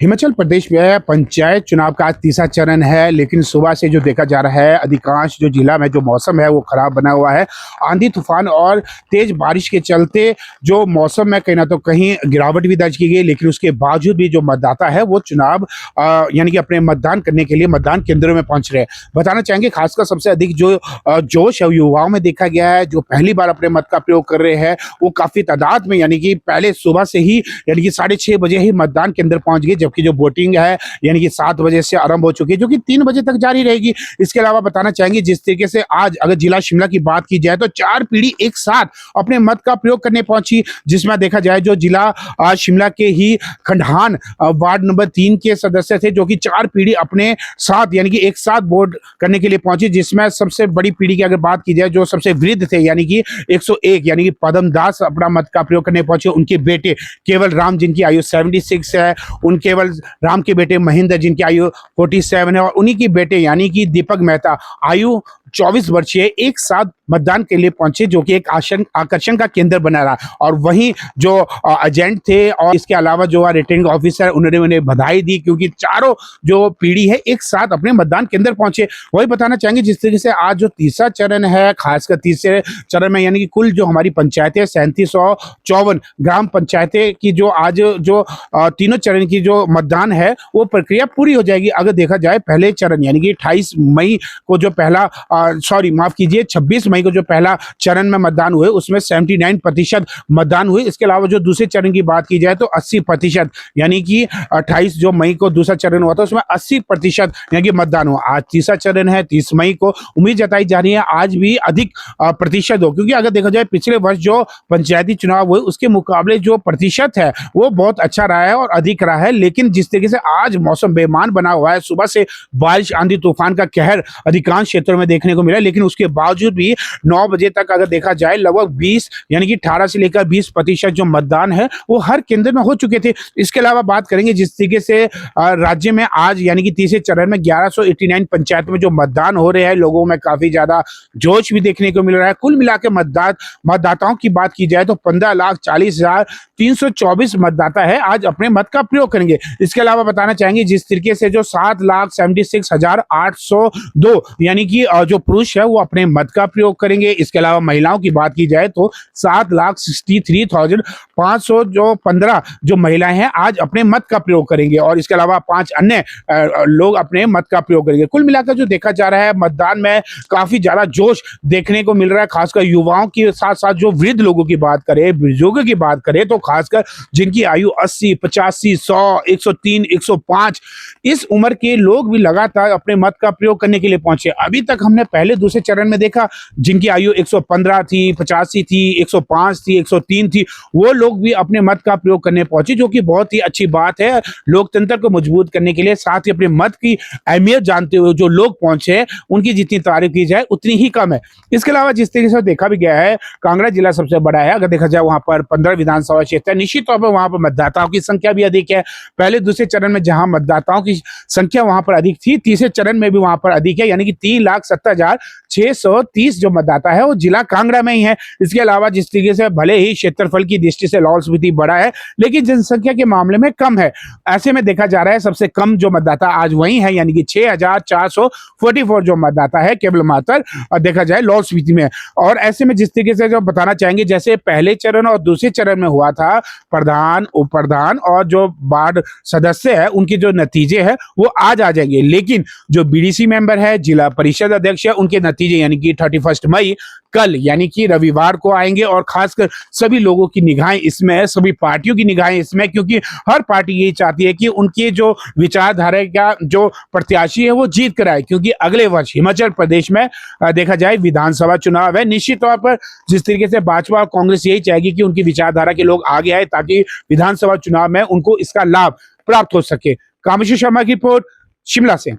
हिमाचल प्रदेश में पंचायत चुनाव का आज तीसरा चरण है, लेकिन सुबह से जो देखा जा रहा है अधिकांश जो जिला में जो मौसम है वो खराब बना हुआ है। आंधी तूफान और तेज बारिश के चलते जो मौसम में कहीं ना तो कहीं गिरावट भी दर्ज की गई, लेकिन उसके बावजूद भी जो मतदाता है वो चुनाव यानी कि अपने मतदान करने के लिए मतदान केंद्रों में पहुंच रहे हैं। बताना चाहेंगे खासकर सबसे अधिक जो जोश है युवाओं में देखा गया है, जो पहली बार अपने मत का प्रयोग कर रहे हैं वो काफी तादाद में, यानी कि पहले सुबह से ही यानी कि 6:30 बजे ही मतदान केंद्र पहुंच गए, जबकि जो वोटिंग है यानी कि 7 बजे से आरंभ हो चुकी है, जो कि 3 बजे तक जारी रहेगी। इसके अलावा बताना चाहेंगे जिस तरीके से आज अगर जिला शिमला की बात की जाए तो 4 पीढ़ी एक साथ अपने मत का प्रयोग करने पहुंची, जिसमें देखा जाए जो जिला शिमला के ही खंडहान वार्ड नंबर 3 के सदस्य थे, जो कि 4 पीढ़ी अपने साथ यानी कि एक साथ वोट करने के लिए पहुंची, जिसमें सबसे बड़ी पीढ़ी की अगर बात की जाए जो सबसे वृद्ध थे यानी कि 101 यानी कि पदम दास अपना मत का प्रयोग करने पहुंचे। उनके बेटे केवल राम जिनकी आयु 76 है, उन केवल राम के बेटे महेंद्र जिनकी आयु 47 है, और उन्हीं की बेटे यानी कि दीपक मेहता आयु 24 वर्षीय एक साथ मतदान के लिए पहुंचे, जो कि एक आकर्षण का केंद्र बना रहा। और वहीं जो एजेंट थे और इसके अलावा जो रिटर्निंग ऑफिसर उन्होंने उन्हें बधाई दी, क्योंकि चारों जो पीढ़ी है एक साथ अपने मतदान केंद्र पहुंचे। वही बताना चाहेंगे जिस तरीके से आज जो तीसरा चरण है, खासकर तीसरे चरण में यानी कि कुल जो हमारी पंचायतें 3754 ग्राम पंचायतें की जो आज जो तीनों चरण की जो मतदान है वो प्रक्रिया पूरी हो जाएगी। अगर देखा जाए पहले चरण यानी कि 28 मई को जो पहला 26 मई को जो पहला चरण में मतदान हुए उसमें 79% मतदान हुए। इसके अलावा जो दूसरे चरण की बात की जाए तो 80% यानी कि 28 जो मई को दूसरा चरण हुआ था उसमें 80% यानी कि मतदान हुआ। आज तीसरा चरण है 30 मई को, उम्मीद जताई जा रही है आज भी अधिक प्रतिशत हो, क्योंकि अगर देखा जाए पिछले वर्ष जो पंचायती चुनाव हुए उसके मुकाबले जो प्रतिशत है वो बहुत अच्छा रहा है और अधिक रहा है। लेकिन जिस तरीके से आज मौसम बेईमान बना हुआ है, सुबह से बारिश आंधी तूफान का कहर अधिकांश क्षेत्रों में देखने को मिला, लेकिन उसके बावजूद भी 9 बजे तक अगर देखा जाए लगभग 20 यानी कि 18 से लेकर 20% जो मतदान है वो हर केंद्र में हो चुके थे। इसके अलावा बात करेंगे जिस तरीके से राज्य में आज यानी कि तीसरे चरण में 1189 पंचायत में जो मतदान हो रहे हैं, लोगों में काफी ज्यादा जोश भी देखने को मिल रहा है। कुल मिलाकर मतदाताओं की बात की जाए तो 15,40,324 मतदाता है आज अपने मत का प्रयोग करेंगे। इसके अलावा बताना चाहेंगे जिस तरीके से जो 7,76,802 यानी कि जो पुरुष है वो अपने मत का प्रयोग करेंगे। इसके अलावा महिलाओं की बात की जाए तो 7,63,500 जो 15 जो महिलाएं हैं आज अपने मत का प्रयोग करेंगे, और इसके अलावा 5 अन्य लोग अपने मत का प्रयोग करेंगे। कुल मिलाकर जो देखा जा रहा है मतदान में काफी ज्यादा जोश देखने को मिल रहा है, खासकर युवाओं के साथ साथ जो वृद्ध लोगों की बात करें, बुजुर्गों की बात करें तो खासकर जिनकी आयु 80, 85, 100, 103, 105 इस उम्र के लोग भी लगातार अपने मत का प्रयोग करने के लिए पहुंचे। अभी तक हमने पहले दूसरे चरण में देखा जिनकी आयु 115 थी, 85 थी, 105 थी, 103 थी, वो लोग भी अपने मत का प्रयोग करने पहुंचे, जो कि बहुत ही अच्छी बात है लोकतंत्र को मजबूत करने के लिए। साथ ही अपने मत की अहमियत जानते हुए जो लोग पहुंचे उनकी जितनी तारीफ की जाए उतनी ही कम है। इसके अलावा जिस तरीके से देखा भी गया है, कांगड़ा जिला सबसे बड़ा है, अगर देखा जाए वहां पर 15 विधानसभा क्षेत्र है, निश्चित तौर पर वहां पर मतदाताओं की संख्या भी अधिक है। पहले दूसरे चरण में जहां मतदाताओं की संख्या वहां पर अधिक थी, तीसरे चरण में भी वहां पर अधिक है, यानी कि 3,70,630 जो मतदाता है वो जिला कांगड़ा में ही है। इसके अलावा जिस तरीके से भले ही क्षेत्रफल की दृष्टि से लाहौल स्पीति बड़ा है, लेकिन जनसंख्या के मामले में कम है। ऐसे में देखा जा रहा है सबसे कम जो मतदाता आज वही है, यानी कि 6,444 जो मतदाता है केवल मात्र देखा जाए लाहौल स्पीति में। और ऐसे में जिस तरीके से जो बताना चाहेंगे जैसे पहले चरण और दूसरे चरण में हुआ था, प्रधान, उप प्रधान और जो वार्ड सदस्य है उनके जो नतीजे है वो आज आ जाएंगे, लेकिन जो बीडीसी मेंबर है, जिला परिषद अध्यक्ष है, उनके नतीजे यानी कि 31 मई कल यानी कि रविवार को आएंगे। और खासकर सभी लोगों की निगाहें इसमें, सभी पार्टियों की निगाहें इसमें, क्योंकि हर पार्टी यही चाहती है कि उनके जो विचारधारा का जो प्रत्याशी है वो जीत कर आए, क्योंकि अगले वर्ष हिमाचल प्रदेश में देखा जाए विधानसभा चुनाव है। निश्चित तौर पर जिस तरीके से भाजपा और कांग्रेस यही चाहेगी कि उनकी विचारधारा के लोग आगे आए ताकि विधानसभा चुनाव में उनको इसका लाभ प्राप्त हो सके। कामेश्वर शर्मा की रिपोर्ट शिमला से।